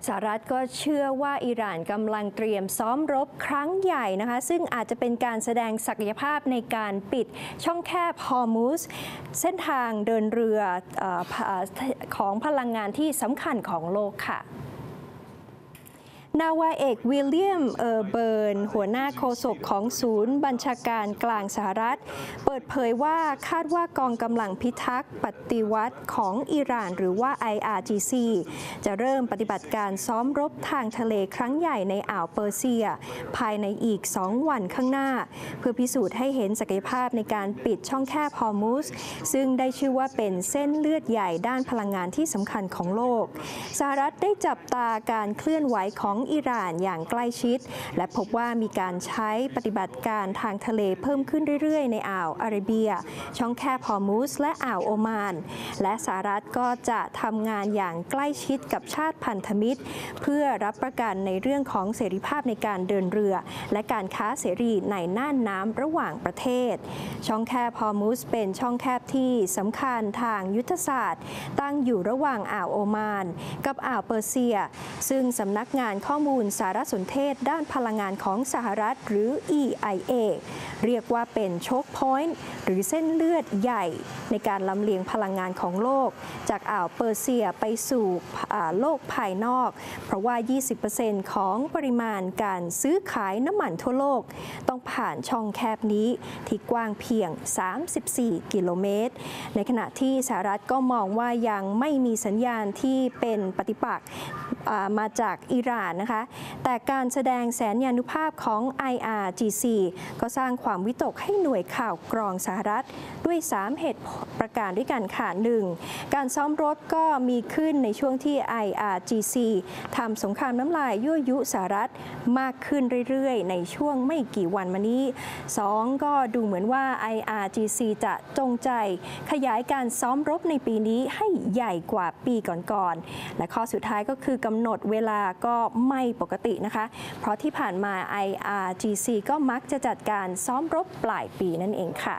สหรัฐก็เชื่อว่าอิหร่านกำลังเตรียมซ้อมรบครั้งใหญ่นะคะซึ่งอาจจะเป็นการแสดงศักยภาพในการปิดช่องแคบฮอร์มุซเส้นทางเดินเรือของพลังงานที่สำคัญของโลกค่ะนาวาเอกวิลเลียมเบิร์นหัวหน้าโฆษกของศูนย์บัญชาการกลางสหรัฐเปิดเผยว่าคาดว่ากองกำลังพิทักษ์ปฏิวัติของอิหร่านหรือว่า IRGC จะเริ่มปฏิบัติการซ้อมรบทางทะเลครั้งใหญ่ในอ่าวเปอร์เซียภายในอีก2 วันข้างหน้าเพื่อพิสูจน์ให้เห็นศักยภาพในการปิดช่องแคบฮอร์มุซซึ่งได้ชื่อว่าเป็นเส้นเลือดใหญ่ด้านพลังงานที่สำคัญของโลกสหรัฐได้จับตาการเคลื่อนไหวของอิหร่านอย่างใกล้ชิดและพบว่ามีการใช้ปฏิบัติการทางทะเลเพิ่มขึ้นเรื่อยๆในอ่าวอาระเบียช่องแคบฮอร์มุซและอ่าวโอมานและสหรัฐก็จะทำงานอย่างใกล้ชิดกับชาติพันธมิตรเพื่อรับประกันในเรื่องของเสรีภาพในการเดินเรือและการค้าเสรีในน่านน้ำระหว่างประเทศช่องแคบฮอร์มุซเป็นช่องแคบที่สำคัญทางยุทธศาสตร์ตั้งอยู่ระหว่างอ่าวโอมานกับอ่าวเปอร์เซียซึ่งสำนักงานข้อมูลสารสนเทศด้านพลังงานของสหรัฐหรือ EIA เรียกว่าเป็นโชคพอยต์หรือเส้นเลือดใหญ่ในการลำเลียงพลังงานของโลกจากอ่าวเปอร์เซียไปสู่โลกภายนอกเพราะว่า 20% ของปริมาณการซื้อขายน้ำมันทั่วโลกต้องผ่านช่องแคบนี้ที่กว้างเพียง34 กิโลเมตรในขณะที่สหรัฐก็มองว่ายังไม่มีสัญญาณที่เป็นปฏิปักษ์มาจากอิหร่านนะคะแต่การแสดงแสนยานุภาพของ IRGC ก็สร้างความวิตกให้หน่วยข่าวกรองสหรัฐด้วย3เหตุประการด้วยกันค่ะ 1. การซ้อมรบก็มีขึ้นในช่วงที่ IRGC ทำสงครามน้ำลายยั่วยุสหรัฐมากขึ้นเรื่อยๆในช่วงไม่กี่วันมานี้ 2. ก็ดูเหมือนว่า IRGC จะจงใจขยายการซ้อมรบในปีนี้ให้ใหญ่กว่าปีก่อนๆและข้อสุดท้ายก็คือกำหนดเวลาก็ไม่ปกตินะคะเพราะที่ผ่านมา IRGC ก็มักจะจัดการซ้อมรบปลายปีนั่นเองค่ะ